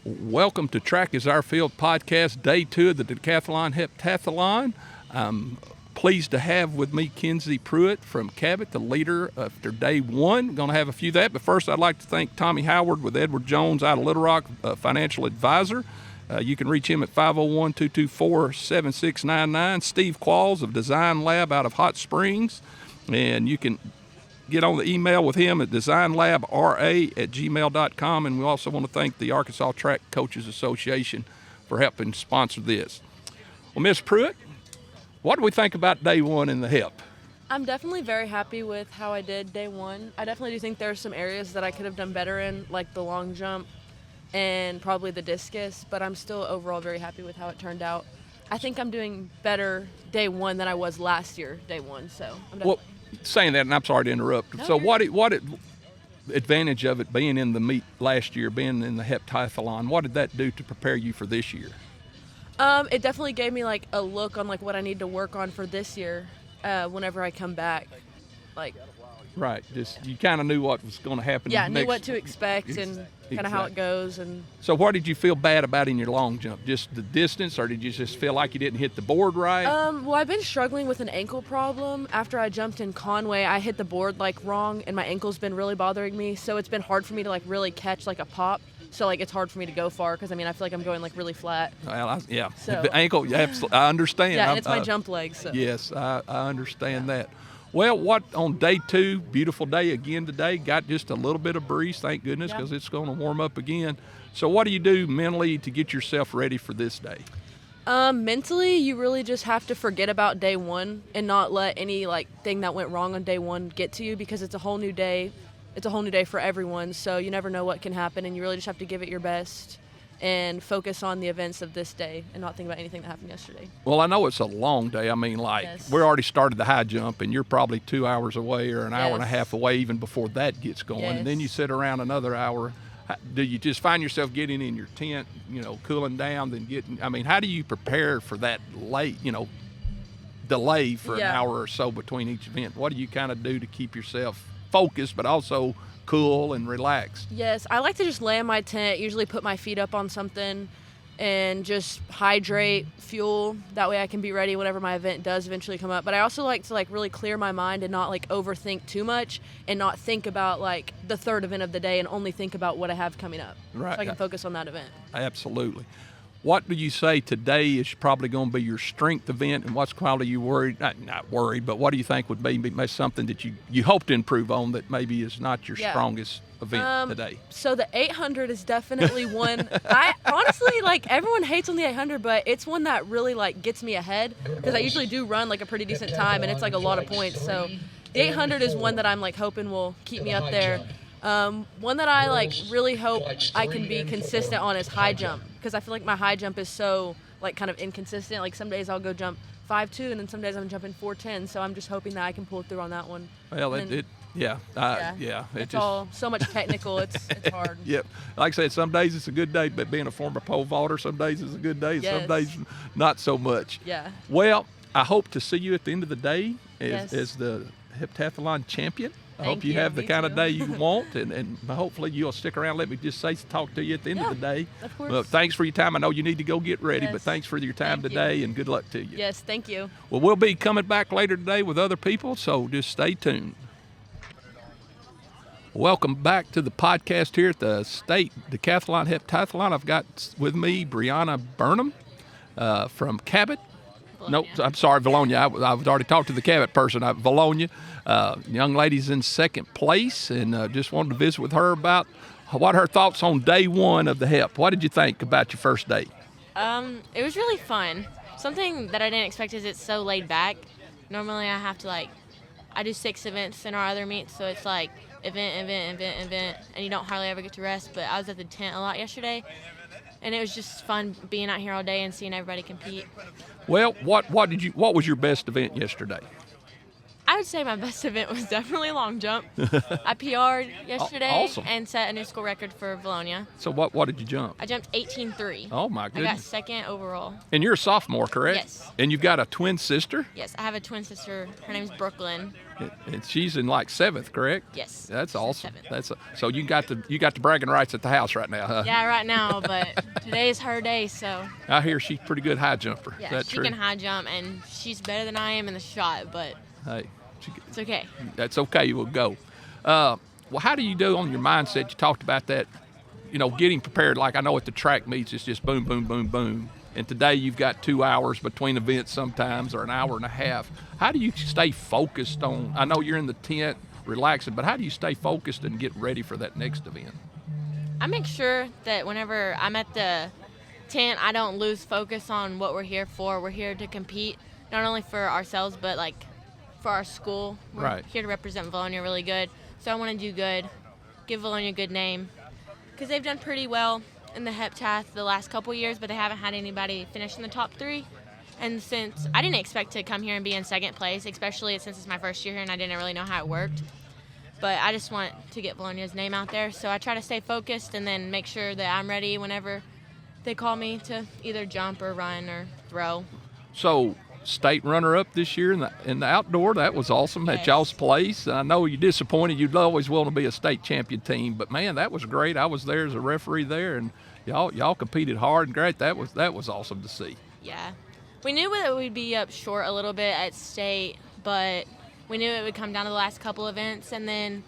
Welcome to Track is Our Field podcast, day 2 of the Decathlon Heptathlon. I'm pleased to have with me Kenzie Pruitt from Cabot, the leader after day 1. Going to have a few of that, but first I'd like to thank Tommy Howard with Edward Jones out of Little Rock, financial advisor. You can reach him at 501-224-7699. Steve Qualls of Design Lab out of Hot Springs, and you can get on the email with him at designlabra@gmail.com. And we also want to thank the Arkansas Track Coaches Association for helping sponsor this. Well, Miss Pruitt, what do we think about day 1 in the HEP? I'm definitely very happy with how I did day 1. I definitely do think there are some areas that I could have done better in, like the long jump and probably the discus, but I'm still overall very happy with how it turned out. I think I'm doing better day 1 than I was last year, day 1, so I'm definitely... Saying that, and I'm sorry to interrupt. No, so what advantage of it being in the meet last year, being in the Heptathlon, what did that do to prepare you for this year? It definitely gave me like a look on like what I need to work on for this year whenever I come back. Right, just you kind of knew what was going to happen. Yeah, knew what to expect and kind of how it goes. And so what did you feel bad about in your long jump? Just the distance, or did you just feel like you didn't hit the board right? Well, I've been struggling with an ankle problem. After I jumped in Conway, I hit the board like wrong, and my ankle's been really bothering me. So it's been hard for me to like really catch like a pop. So like it's hard for me to go far because I feel like I'm going like really flat. Well, yeah, so, the ankle. Yeah, I understand. Yeah, and it's my jump leg. So yes, I understand that. Well, what on day 2, beautiful day again today, got just a little bit of breeze, thank goodness, because it's going to warm up again. So what do you do mentally to get yourself ready for this day? Mentally, you really just have to forget about day 1 and not let any thing that went wrong on day 1 get to you, because it's a whole new day. It's a whole new day for everyone, so you never know what can happen, and you really just have to give it your best and focus on the events of this day and not think about anything that happened yesterday. Well, I know it's a long day. Yes. We already started the high jump, and you're probably 2 hours away or an hour and a half away even before that gets going. Yes. And then you sit around another hour. Do you just find yourself getting in your tent, cooling down, then how do you prepare for that delay for an hour or so between each event? What do you kind of do to keep yourself focused but also cool and relaxed? Yes, I like to just lay in my tent, usually put my feet up on something and just hydrate, fuel. That way I can be ready whenever my event does eventually come up. But I also like to really clear my mind and not overthink too much and not think about the third event of the day and only think about what I have coming up. Right. So I can focus on that event. Absolutely. What do you say today is probably going to be your strength event, and what's probably you worried, not worried, but what do you think would be something that you hope to improve on that maybe is not your strongest event today? So the 800 is definitely one. I honestly, everyone hates on the 800, but it's one that really gets me ahead, because I usually do run a pretty decent time, and it's a lot of points. So the 800 is one that I'm hoping will keep me up there. One that I really hope I can be consistent on is high jump, because I feel like my high jump is so kind of inconsistent. Some days I'll go jump 5.2 and then some days I'm jumping 4.10, so I'm just hoping that I can pull through on that one. Well, it's all so much technical. It's hard. Yep. Like I said, some days it's a good day, but being a former pole vaulter, some days it's a good day, some days not so much. Yeah. Well, I hope to see you at the end of the day as the Heptathlon champion. I hope you have the kind of day you want, and hopefully you'll stick around. Let me just talk to you at the end of the day. Of course. Well, thanks for your time. I know you need to go get ready, Yes. but thanks for your time today, and good luck to you. Yes, thank you. Well, we'll be coming back later today with other people, so just stay tuned. Welcome back to the podcast here at the State Decathlon Heptathlon. I've got with me Brianna Burnham from Cabot. No, I'm sorry, Valonia. I've already talked to the Cabot person. Valonia. Young lady's in second place, and just wanted to visit with her about what her thoughts on day 1 of the HEP. What did you think about your first day? It was really fun. Something that I didn't expect is it's so laid back. Normally I have to I do 6 events in our other meets, so it's event, and you don't hardly ever get to rest. But I was at the tent a lot yesterday, and it was just fun being out here all day and seeing everybody compete. Well, what was your best event yesterday? I would say my best event was definitely long jump. I PR'd yesterday Awesome. and set a new school record for Valonia. So what did you jump? I jumped 18.3. Oh, my I got goodness. second overall. And you're a sophomore, correct? Yes. And you've got a twin sister? Yes, I have a twin sister. Her name's Brooklyn. And she's in like 7th, correct? Yes. That's she's awesome. seventh. So you got the bragging rights at the house right now, huh? Yeah, right now, but today's her day, so. I hear she's a pretty good high jumper. Yeah, Is that she true? can high jump, and she's better than I am in the shot, but Hey, it's okay. that's okay. We'll go. Well, how do you do on your mindset? You talked about that, getting prepared. Like I know at the track meets, it's just boom, boom, boom, boom. And today you've got 2 hours between events sometimes, or an hour and a half. How do you stay focused on? I know you're in the tent relaxing, but how do you stay focused and get ready for that next event? I make sure that whenever I'm at the tent, I don't lose focus on what we're here for. We're here to compete, not only for ourselves, but like for our school. We're Right. here to represent Valonia really good. So I want to do good, give Valonia a good name, because they've done pretty well in the Heptath the last couple years, but they haven't had anybody finish in the top 3. And since I didn't expect to come here and be in second place, especially since it's my first year here and I didn't really know how it worked. But I just want to get Valonia's name out there, so I try to stay focused and then make sure that I'm ready whenever they call me to either jump or run or throw. So, state runner-up this year in the outdoor, that was awesome at Yes. y'all's place. I know you're disappointed. You'd always want to be a state champion team, but man, that was great. I was there as a referee there, and y'all competed hard and great. That was awesome to see. Yeah. We knew that we'd be up short a little bit at state, but we knew it would come down to the last couple events, and then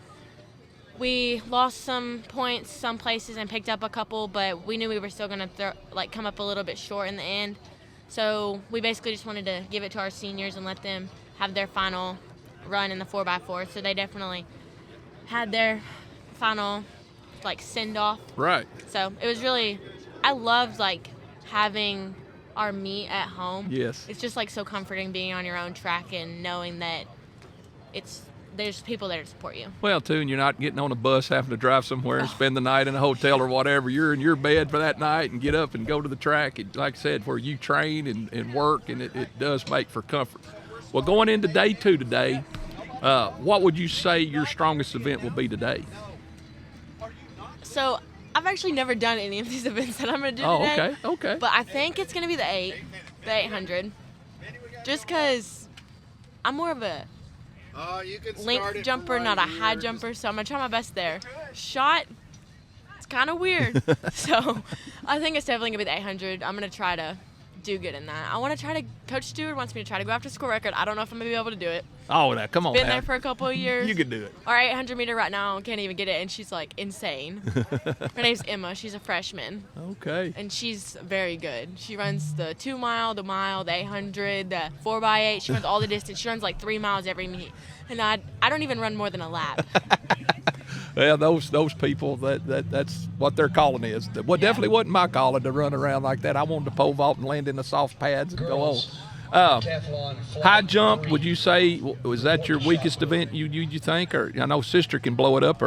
we lost some points some places and picked up a couple, but we knew we were still going to come up a little bit short in the end. So we basically just wanted to give it to our seniors and let them have their final run in the 4x4. So they definitely had their final send-off. Right. So it was really, I loved having our meet at home. Yes. It's just so comforting being on your own track and knowing that there's people there to support you. Well, too, and you're not getting on a bus having to drive somewhere and spend the night in a hotel or whatever. You're in your bed for that night and get up and go to the track. And like I said, where you train and work, and it does make for comfort. Well, going into day 2 today, what would you say your strongest event will be today? So I've actually never done any of these events that I'm going to do today. Okay. But I think it's going to be the 800. Just because I'm more of a length jumper, not a high jumper, so I'm going to try my best there. Shot, it's kind of weird. So I think it's definitely going to be the 800. I'm going to try to do good in that. I want to try to, Coach Stewart wants me to try to go after school record. I don't know if I'm going to be able to do it. Oh, now, come on Been now. there for a couple of years. You can do it. Our 800 meter right now, can't even get it, and she's insane. Her name's Emma. She's a freshman. Okay. And she's very good. She runs the 2 mile, the mile, the 800, the 4x8. She runs all the distance. She runs 3 miles every meet. And I don't even run more than a lap. Well, those people, that's what their calling is. Well, definitely wasn't my calling to run around like that. I wanted to pole vault and land in the soft pads and go on. High jump, would you say, was that your weakest event you think? Or I know sister can blow it up,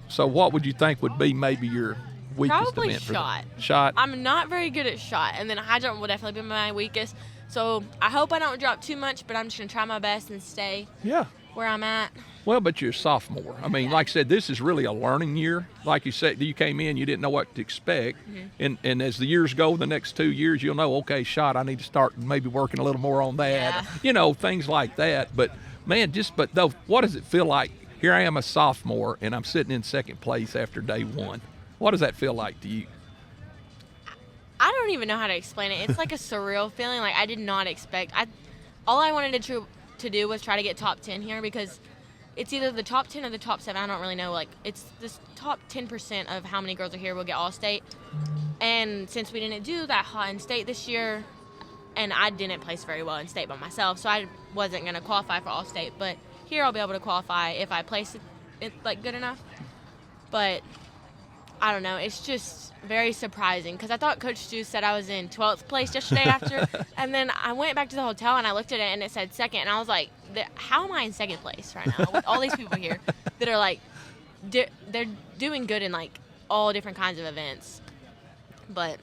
so what would you think would be maybe your weakest Probably event? shot. Shot? I'm not very good at shot, and then high jump will definitely be my weakest. So I hope I don't drop too much, but I'm just going to try my best and stay where I'm at. Well, but you're a sophomore. I mean, like I said, this is really a learning year. Like you said, you came in, you didn't know what to expect. Mm-hmm. And as the years go, the next 2 years, you'll know, okay, shot, I need to start maybe working a little more on that. Yeah. Things like that. But, man, though, what does it feel like? Here I am a sophomore, and I'm sitting in second place after day 1. What does that feel like to you? I don't even know how to explain it. It's like a surreal feeling. I did not expect. All I wanted to do was try to get top 10 here, because it's either the top 10 or the top 7. I don't really know. It's this top 10% of how many girls are here will get all state. And since we didn't do that hot in state this year, and I didn't place very well in state by myself, so I wasn't going to qualify for all state. But here I'll be able to qualify if I place it good enough. But I don't know. It's just very surprising, because I thought Coach Stu said I was in 12th place yesterday after, and then I went back to the hotel and I looked at it and it said second, and I was like, how am I in second place right now with all these people here that are they're doing good in all different kinds of events. But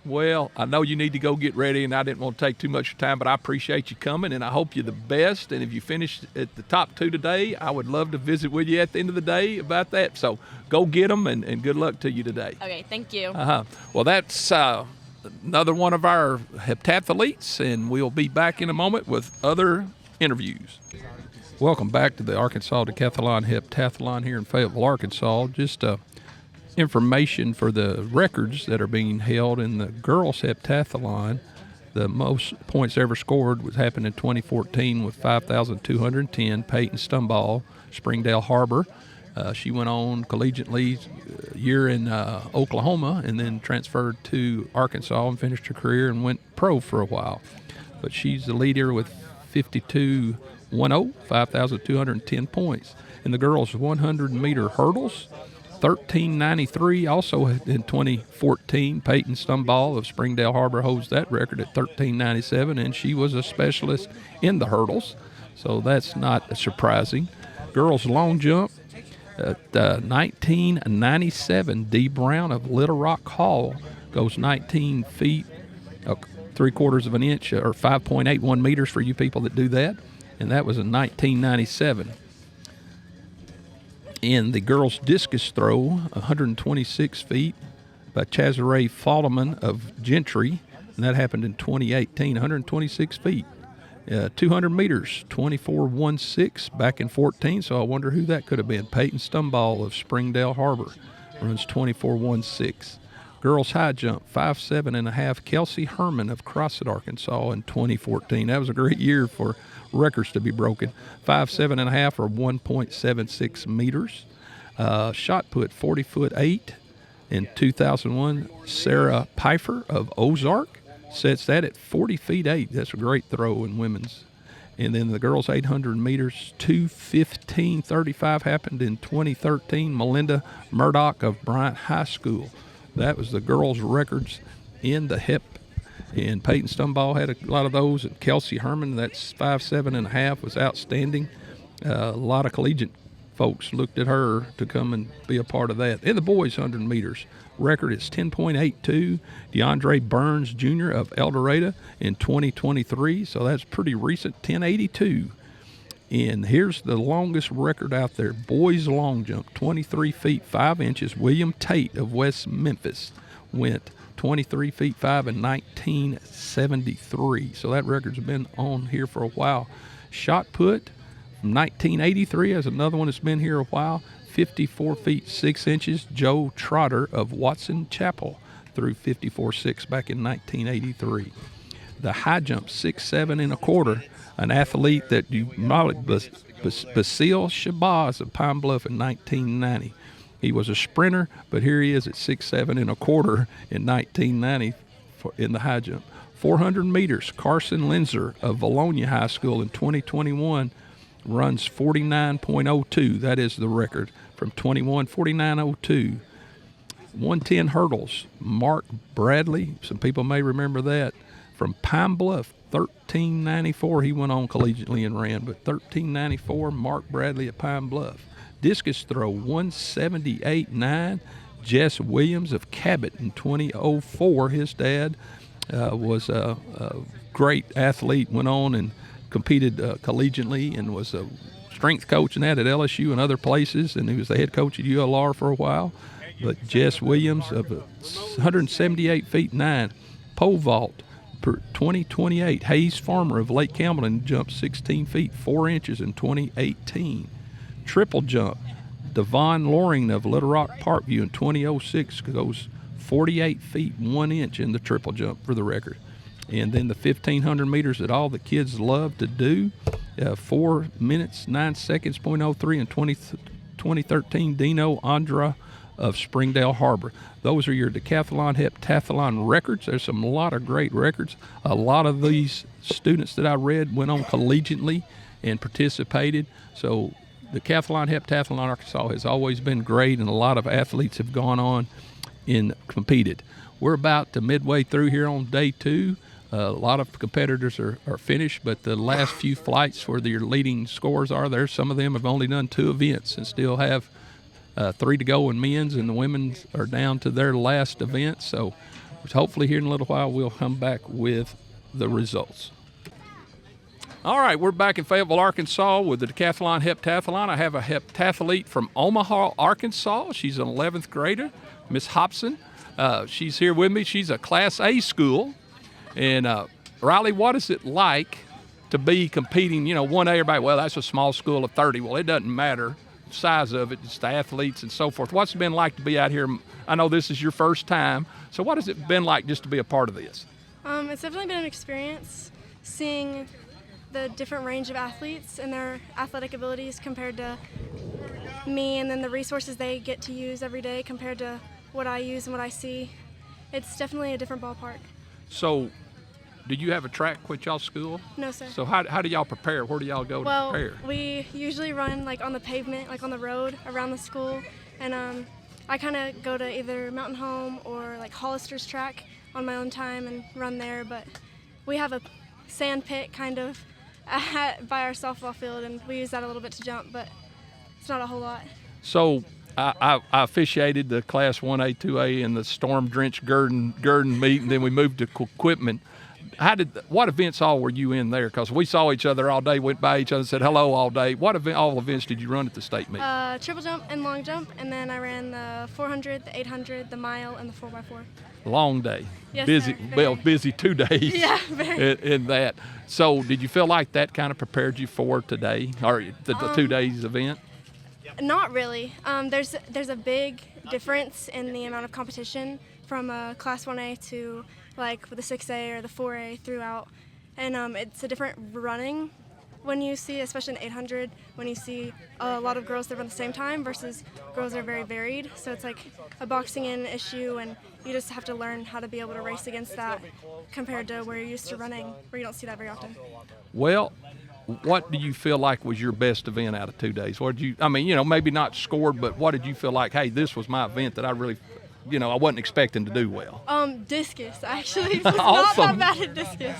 Well, I know you need to go get ready, and I didn't want to take too much time, but I appreciate you coming, and I hope you're the best. And if you finish at the top 2 today, I would love to visit with you at the end of the day about that. So go get them, and good luck to you today. Okay, thank you. Well, that's another one of our heptathletes, and we'll be back in a moment with other interviews. Welcome back to the Arkansas Decathlon Heptathlon here in Fayetteville, Arkansas. Just information for the records that are being held in the girls heptathlon. The most points ever scored happened in 2014 with 5,210. Peyton Stumball, Springdale Harbor. She went on collegiately a year in Oklahoma and then transferred to Arkansas and finished her career and went pro for a while. But she's the leader with 52.10, 5,210 points. In the girls 100-meter hurdles, 13.93. Also in 2014, Peyton Stumball of Springdale Harbor holds that record at 13.97, and she was a specialist in the hurdles, so that's not surprising. Girls long jump at 19.97. Dee Brown of Little Rock Hall goes 19 feet, 3/4 of an inch, or 5.81 meters for you people that do that, and that was in 1997. In the girls' discus throw, 126 feet by Chazare Faldeman of Gentry, and that happened in 2018, 126 feet. 200 meters, 24.16 back in 14, so I wonder who that could have been. Peyton Stumball of Springdale Harbor runs 24.16. Girls high jump, 5.7.5, Kelsey Herman of Crossett, Arkansas in 2014. That was a great year for records to be broken. 5.7.5 or 1.76 meters. Shot put, 40'8". In 2001, Sarah Pfeiffer of Ozark sets that at 40'8". That's a great throw in women's. And then the girls 800 meters, 2:15.35 happened in 2013. Melinda Murdoch of Bryant High School. That was the girls' records in the hep. And Peyton Stumball had a lot of those. And Kelsey Herman, that's 5.7.5, was outstanding. A lot of collegiate folks looked at her to come and be a part of that. In the boys' 100 meters, record is 10.82. DeAndre Burns Jr. of El Dorado in 2023, so that's pretty recent, 10.82. And here's the longest record out there, boys long jump, 23 feet 5 inches. William Tate of West Memphis went 23 feet 5 in 1973. So that record's been on here for a while. Shot put from 1983 is another one that's been here a while. 54 feet 6 inches. Joe Trotter of Watson Chapel threw 54.6 back in 1983. The high jump, 6.7 an athlete that you might, Basil Shabazz of Pine Bluff in 1990. He was a sprinter, but here he is at 6.7 in 1990 in the high jump. 400 meters, Carson Linzer of Valonia High School in 2021 runs 49.02. That is the record from 21, 49.02. 110 hurdles, Mark Bradley, some people may remember that, from Pine Bluff, 13.94. He went on collegiately and ran, but 13.94, Mark Bradley at Pine Bluff. Discus throw, 178.9. Jess Williams of Cabot in 2004. His dad was a great athlete, went on and competed collegiately and was a strength coach and that at LSU and other places, and he was the head coach at ULR for a while. But Jess Williams of 178 feet 9. Pole vault, 2028. Hayes Farmer of Lake Campbellton jumped 16 feet 4 inches in 2018. Triple jump, Devon Loring of Little Rock Parkview in 2006 goes 48 feet 1 inch in the triple jump for the record. And then the 1,500 meters that all the kids love to do, 4 minutes 9 seconds, .03 in 2013. Dino Andra of Springdale Harbor. Those are your decathlon, heptathlon records. There's a lot of great records. A lot of these students that I read went on collegiately and participated. So decathlon, heptathlon, Arkansas has always been great, and a lot of athletes have gone on and competed. We're about to midway through here on day 2. A lot of competitors are finished, but the last few flights where your leading scores are there, some of them have only done 2 events and still have 3 to go in men's, and the women's are down to their last event. So which hopefully here in a little while we'll come back with the results. All right, we're back in Fayetteville, Arkansas with the Decathlon Heptathlon. I have a heptathlete from Omaha, Arkansas. She's an 11th grader, Miss Hobson. She's here with me. She's a Class A school. And Riley, what is it like to be competing, 1A, everybody, well, that's a small school of 30. Well, it doesn't matter the size of it, it's the athletes and so forth. What's it been like to be out here? I know this is your first time, so what has it been like just to be a part of this? It's definitely been an experience seeing the different range of athletes and their athletic abilities compared to me, and then the resources they get to use every day compared to what I use and what I see. It's definitely a different ballpark. So, do you have a track with y'all school? No, sir. So how do y'all prepare? Where do y'all go to prepare? Well, we usually run like on the pavement, like on the road around the school, and I kind of go to either Mountain Home or like Hollister's track on my own time and run there, but we have a sand pit kind of by our softball field, and we use that a little bit to jump, but it's not a whole lot. So I officiated the Class 1A, 2A, and the storm-drenched Gurdon meet, and then we moved to equipment. What events all were you in there? Because we saw each other all day, went by each other, said hello all day. What all events did you run at the state meet? Triple jump and long jump, and then I ran the 400, the 800, the mile, and the 4x4. Long day. Yes, busy. sir, Well, busy 2 days. Yeah, very. In that. So, did you feel like that kind of prepared you for today, or the 2 days event? Not really. There's a big difference in the amount of competition from Class 1A to like the 6A or the 4A throughout, and it's a different running when you see, especially in 800, when you see a lot of girls that run at the same time versus girls that are very varied. So it's like a boxing in issue, and you just have to learn how to be able to race against that compared to where you're used to running, where you don't see that very often. Well, what do you feel like was your best event out of 2 days? What did you, maybe not scored, but what did you feel like, hey, this was my event that I really, I wasn't expecting to do well? Discus, actually. Was Awesome. not that bad at discus.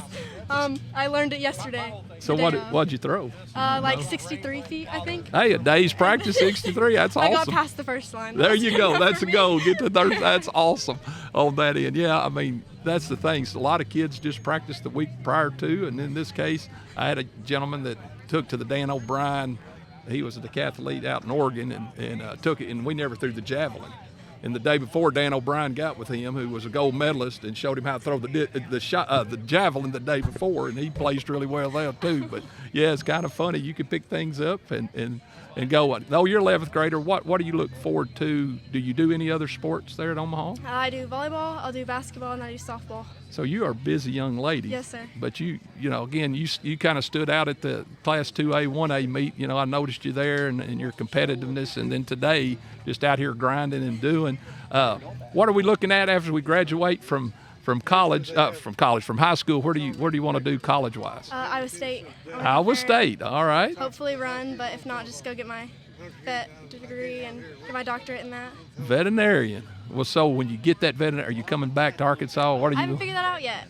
I learned it yesterday. So what'd you throw? Like 63 feet, I think. Hey, a day's practice, 63. That's awesome. I got past the first line. There you go. That's a goal. Get to third. That's awesome on that end. Yeah, I mean, that's the thing. So a lot of kids just practice the week prior to, and in this case, I had a gentleman that took to the Dan O'Brien. He was a decathlete out in Oregon, and took it, and we never threw the javelin. And the day before, Dan O'Brien got with him, who was a gold medalist, and showed him how to throw the javelin the day before, and he placed really well there too. But yeah, it's kind of funny. You can pick things up and go. Oh, you're 11th grader. What do you look forward to? Do you do any other sports there at Omaha? I do volleyball, I'll do basketball, and I do softball. So you are a busy young lady. Yes, sir. But again, you kind of stood out at the Class 2A, 1A meet. I noticed you there and your competitiveness, and then today just out here grinding and doing. What are we looking at after we graduate from college? From high school? Where do you want to do college-wise? Iowa State. Iowa State. All right. Hopefully run, but if not, just go get my vet degree and get my doctorate in that. Veterinarian. Well, so when you get that veterinarian, are you coming back to Arkansas? What are you? I haven't figured that out yet.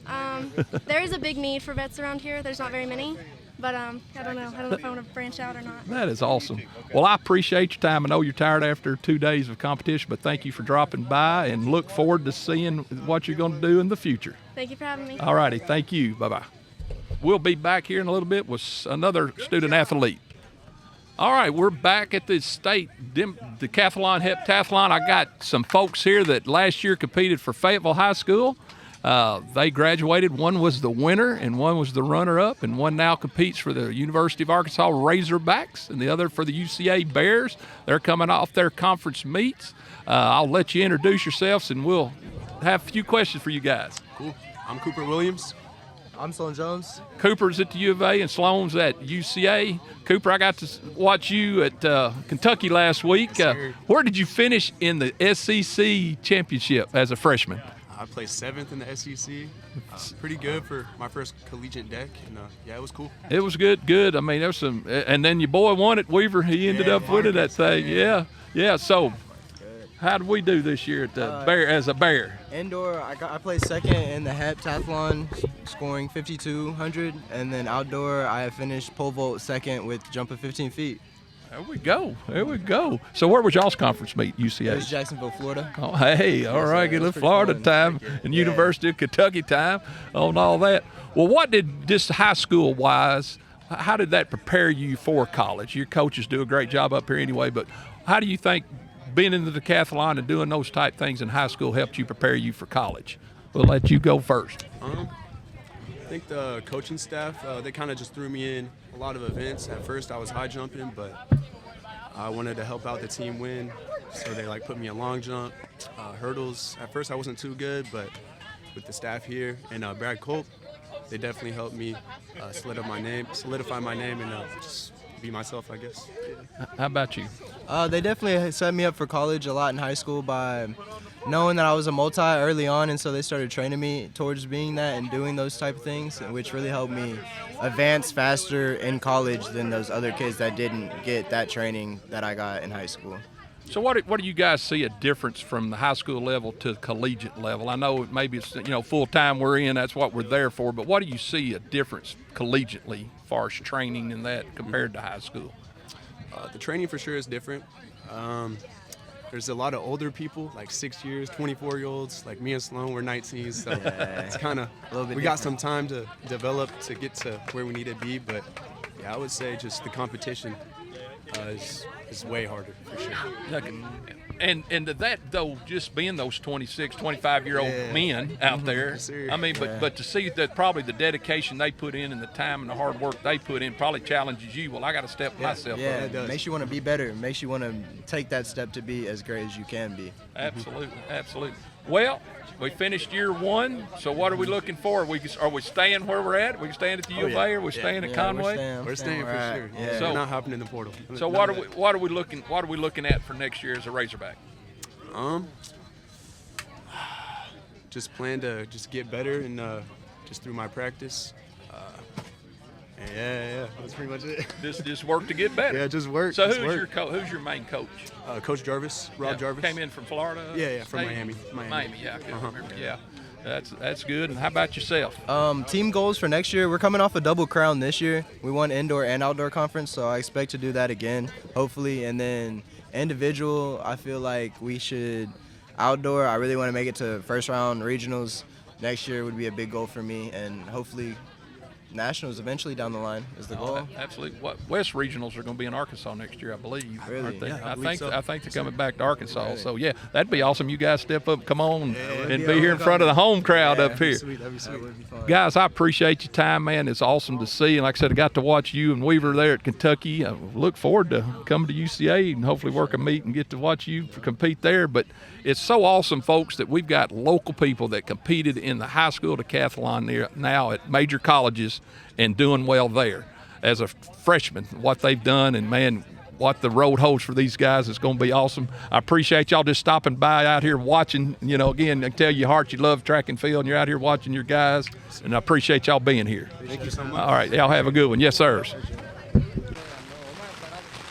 There is a big need for vets around here. There's not very many, but I don't know. I don't know if I want to branch out or not. That is awesome. Well, I appreciate your time. I know you're tired after 2 days of competition, but thank you for dropping by, and look forward to seeing what you're going to do in the future. Thank you for having me. All righty. Thank you. Bye-bye. We'll be back here in a little bit with another student athlete. All right, we're back at the state decathlon, heptathlon. I got some folks here that last year competed for Fayetteville High School. They graduated. One was the winner, and one was the runner-up, and one now competes for the University of Arkansas Razorbacks, and the other for the UCA Bears. They're coming off their conference meets. I'll let you introduce yourselves, and we'll have a few questions for you guys. Cool. I'm Cooper Williams. I'm Sloan Jones. Cooper's at the U of A and Sloan's at UCA. Cooper, I got to watch you at Kentucky last week. Yes, sir. Where did you finish in the SEC championship as a freshman? I placed 7th in the SEC. Pretty good for my first collegiate deck, and yeah, it was cool. It was good. I mean, there was some, and then your boy won it, Weaver. He ended up winning that thing. Yeah. So, how did we do this year at the Bear as a Bear? Indoor, I placed 2nd in the Heptathlon, scoring 5,200, and then outdoor, I finished pole vault 2nd with jump of 15 feet. There we go. There we go. So where was y'all's conference meet? It was UCA. Jacksonville, Florida. Oh, hey, all right, it get a was little pretty Florida fun. time and University of Kentucky time on all that. Well, what did just high school wise? How did that prepare you for college? Your coaches do a great job up here anyway, but how do you think being in the decathlon and doing those type things in high school helped you prepare you for college? We'll let you go first. I think the coaching staff, they kind of just threw me in a lot of events. At first, I was high jumping, but I wanted to help out the team win, so they like put me in long jump, hurdles. At first, I wasn't too good, but with the staff here and Brad Colt, they definitely helped me solidify my name, and just be myself, I guess. How about you? They definitely set me up for college a lot in high school by knowing that I was a multi early on, and so they started training me towards being that and doing those type of things, which really helped me advance faster in college than those other kids that didn't get that training that I got in high school. So what do you guys see a difference from the high school level to the collegiate level? I know maybe it's full time we're in, that's what we're there for, but what do you see a difference collegiately as far as training and that compared to high school? The training for sure is different. There's a lot of older people, like 6 years, 24-year-olds, like me and Sloan, we're 19, so it's kind of, we got some time to develop to get to where we need to be, but yeah, I would say just the competition is way harder for sure. And to that though, just being those 26, 25-year-old men out there, Yes, sir. I mean, but to see that probably the dedication they put in and the time and the hard work they put in probably challenges you. Well, I got to step myself Yeah, up. it does. makes you want to be better. Makes you want to take that step to be as great as you can be. Absolutely, absolutely. Well, we finished year one, so what are we looking for? Are we staying where we're at? Are we staying at the U of A? Are we staying at Conway? We're staying for sure. Yeah. So- We're not hopping in the portal. So what are we looking at for next year as a Razorback? Just plan to just get better and just through my practice. And yeah, that's pretty much it. Just work to get better. Yeah, just work. So just who's work. who's your main coach? Coach Jarvis, Rob Jarvis. Came in from Florida. Yeah, from State? Miami. Miami, yeah, I couldn't remember. Yeah, that's good. And how about yourself? Team goals for next year. We're coming off a double crown this year. We won indoor and outdoor conference, so I expect to do that again, hopefully. And then individual, I feel like we should outdoor. I really want to make it to first round regionals next year. Would be a big goal for me, and hopefully nationals eventually down the line is the goal. Absolutely. What West Regionals are going to be in Arkansas next year, I believe. Really? Aren't they? Yeah, I I believe think so. I think they're coming back to Arkansas. Really? So yeah, that'd be awesome. You guys step up, come on, and yeah, be here in front of the home crowd up here. Sweet, that'd be sweet. That would be fun. Guys, I appreciate your time, man. It's awesome to see. And like I said, I got to watch you and Weaver there at Kentucky. I look forward to coming to UCA and hopefully work a meet and get to watch you compete there. But it's so awesome, folks, that we've got local people that competed in the high school decathlon now at major colleges and doing well there. As a freshman, what they've done, and man, what the road holds for these guys is going to be awesome. I appreciate y'all just stopping by out here watching. Again, I tell your heart you love track and field, and you're out here watching your guys, and I appreciate y'all being here. Thank you so much. All right, y'all have a good one. Yes, sirs.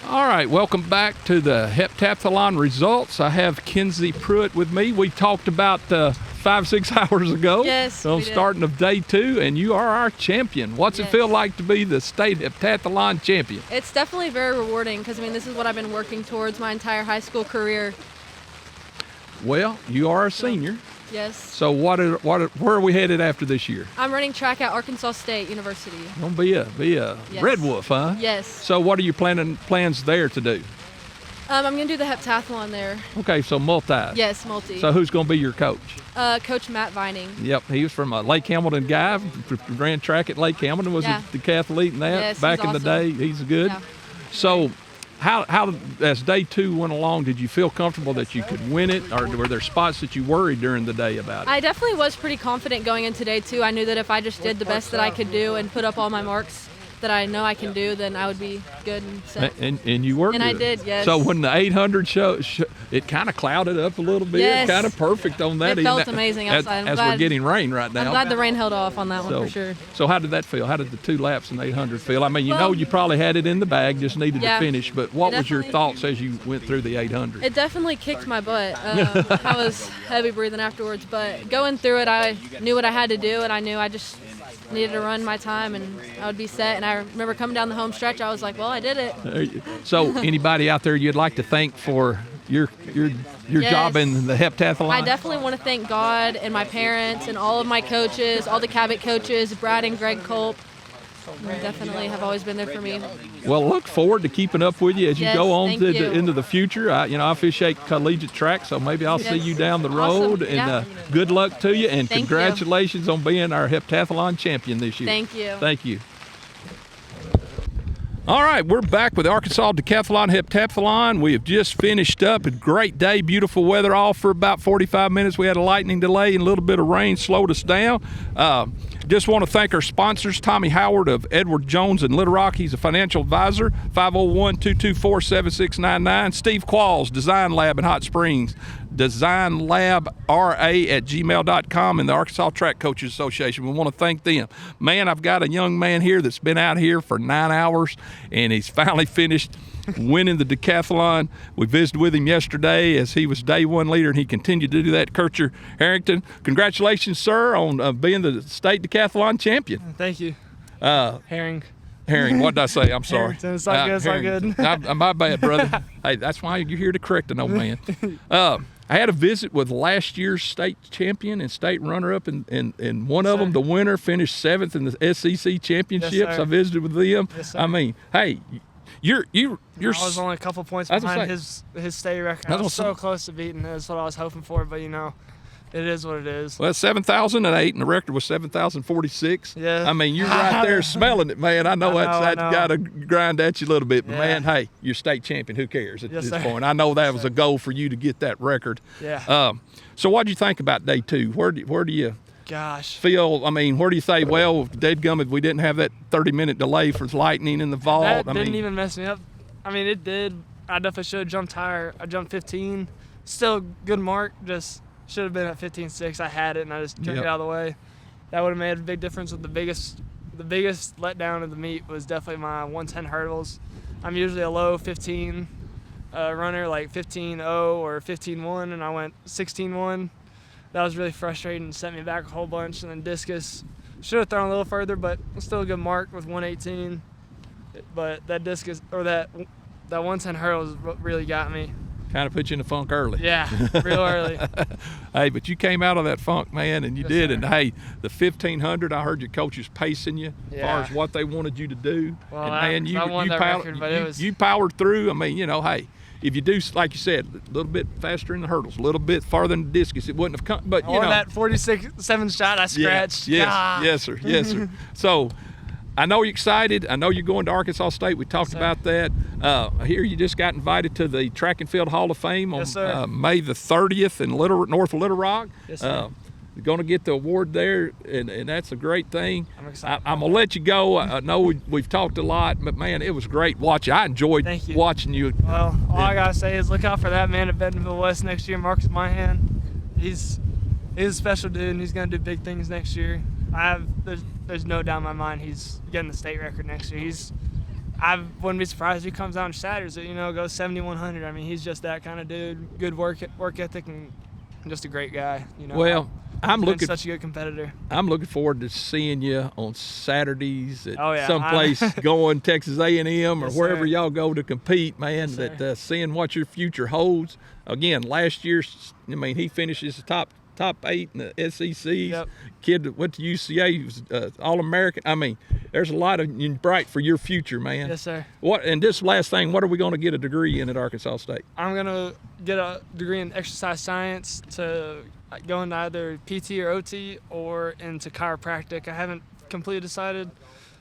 All right, welcome back to the Heptathlon results. I have Kenzie Pruitt with me. We talked about 5-6 hours ago. Yes, On we did. starting of day 2, and you are our champion. What's it Yes. feel like to be the state Heptathlon champion? It's definitely very rewarding because, this is what I've been working towards my entire high school career. Well, you are a senior. Yes. So where are we headed after this year? I'm running track at Arkansas State University. Gonna be a Yes. Red Wolf, huh? Yes. So what are your plans there to do? I'm going to do the heptathlon there. Okay, so multi. Yes, multi. So who's gonna be your coach? Coach Matt Vining. Yep, he was from Lake Hamilton guy. Ran track at Lake Hamilton. Was Yeah. a decathlete and that Yes, back he's in the awesome. day. He's good. Yeah. So, how as day 2 went along, did you feel comfortable that you could win it, or were there spots that you worried during the day about it? I definitely was pretty confident going into day 2. I knew that if I just did the best that I could do and put up all my marks that I know I can do, then I would be good and set. And you were And good. I did, yes. So when the 800 it kind of clouded up a little bit. Yes. Kind of perfect on that. It felt amazing outside. I'm As we're glad- getting rain right now. I'm glad the rain held off on that one for sure. So how did that feel? How did the 2 laps in 800 feel? I mean, you Well- know you probably had it in the bag, just needed Yeah. to finish. But what was your Definitely. thoughts as you went through the 800? It definitely kicked my butt. I was heavy breathing afterwards, but going through it, I knew what I had to do, and I knew I just needed to run my time, and I would be set. And I remember coming down the home stretch, I was like, well, I did it. So anybody out there you'd like to thank for your Yes. job in the Heptathlon? I definitely want to thank God and my parents and all of my coaches, all the Cabot coaches, Brad and Greg Culp. Definitely have always been there for me. Well, look forward to keeping up with you as you Yes, go on thank to you. into the future. I officiate collegiate track, so maybe I'll see Yes. you down the Awesome. road. And Yeah. good luck to you, and Thank you. congratulations on being our Heptathlon champion this year. Thank you. Thank you. All right, we're back with the Arkansas Decathlon Heptathlon. We have just finished up. A great day, beautiful weather, all for about 45 minutes. We had a lightning delay and a little bit of rain slowed us down. Just want to thank our sponsors, Tommy Howard of Edward Jones in Little Rock. He's a financial advisor, 501-224-7699. Steve Qualls, Design Lab in Hot Springs, designlabra@gmail.com, and the Arkansas Track Coaches Association. We want to thank them. Man, I've got a young man here that's been out here for 9 hours, and he's finally finished winning the decathlon. We visited with him yesterday as he was day one leader, and he continued to do that. Kircher Harrington, congratulations, sir, on being the state decathlon champion. Thank you. Herring. What did I say? I'm sorry. Harrington, it's all good, it's all good. My bad, brother. Hey, that's why you're here to correct an old man. I had a visit with last year's state champion and state runner-up, and one of them, the winner, finished 7th in the SEC championships. Yes, I visited with them. Yes, sir. I mean, hey, you're. I was only a couple points That's what behind I'm his state record. I was so close to beating it. That's what I was hoping for, but it is what it is. Well, 7,008, and the record was 7,046. Yeah. I mean, you're right there smelling it, man. I know that's got to grind at you a little bit, but man, hey, you're state champion. Who cares at this point? I know that was a goal for you to get that record. Yeah. So what did you think about day two? Where do you feel? I mean, where do you say, well, dadgum, if we didn't have that 30-minute delay for lightning in the vault? That didn't even mess me up. I mean, it did. I definitely should have jumped higher. I jumped 15. Still good mark. Just should have been at 15.6. I had it, and I just took it out of the way. That would have made a big difference. With the biggest letdown of the meet was definitely my 110 hurdles. I'm usually a low 15 runner, like 15.0 or 15.1, and I went 16.1. That was really frustrating and set me back a whole bunch. And then discus, should have thrown a little further, but still a good mark with 118. But that discus, or that 110 hurdles really got me. Kind of put you in the funk early. Yeah, real early. Hey, but you came out of that funk, man, and you Yes, did. sir. And hey, the 1,500, I heard your coaches pacing you as far Yeah. as what they wanted you to do. Well, and man, I won that record, but it was. you powered through. I mean, hey, if you do, like you said, a little bit faster in the hurdles, a little bit farther in the discus, it wouldn't have come. But Or that 46-7 shot I scratched. Yes, sir. Yes, sir. So I know you're excited. I know you're going to Arkansas State. We talked about that. I hear you just got invited to the Track and Field Hall of Fame on May the 30th in North Little Rock. Yes, sir. You're going to get the award there, and that's a great thing. I'm excited. I'm going to let you go. I know we've talked a lot, but, man, it was great watching. I enjoyed watching you. Well, all I got to say is look out for that man at Bentonville West next year, Marcus Myhan. He's a special dude, and he's going to do big things next year. There's no doubt in my mind he's getting the state record next year. I wouldn't be surprised if he comes out and shatters it, goes 7,100. I mean, he's just that kind of dude. Good work ethic and just a great guy. Well, such a good competitor. I'm looking forward to seeing you on Saturdays at Oh, yeah. someplace going Texas A&M or Yes, wherever sir. y'all go to compete, man. Yes, that seeing what your future holds. Again, last year, I mean, he finishes top 8 in the SEC. Yep. Kid that went to UCA, he was All-American. I mean, there's a lot of bright for your future, man. Yes, sir. And this last thing, what are we going to get a degree in at Arkansas State? I'm going to get a degree in exercise science to go into either PT or OT or into chiropractic. I haven't completely decided,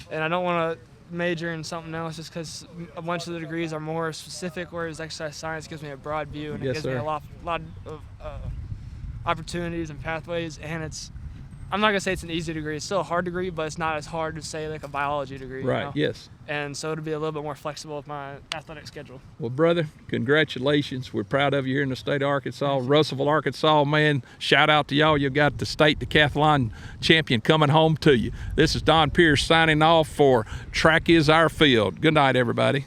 and I don't want to major in something else just because a bunch of the degrees are more specific, whereas exercise science gives me a broad view, and it gives me a lot of opportunities and pathways, and I'm not going to say it's an easy degree. It's still a hard degree, but it's not as hard to say like a biology degree. Right, yes. And so it'll be a little bit more flexible with my athletic schedule. Well, brother, congratulations. We're proud of you here in the state of Arkansas. Russellville, Arkansas, man, shout out to y'all. You got the state decathlon champion coming home to you. This is Don Pierce signing off for Track Is Our Field. Good night, everybody.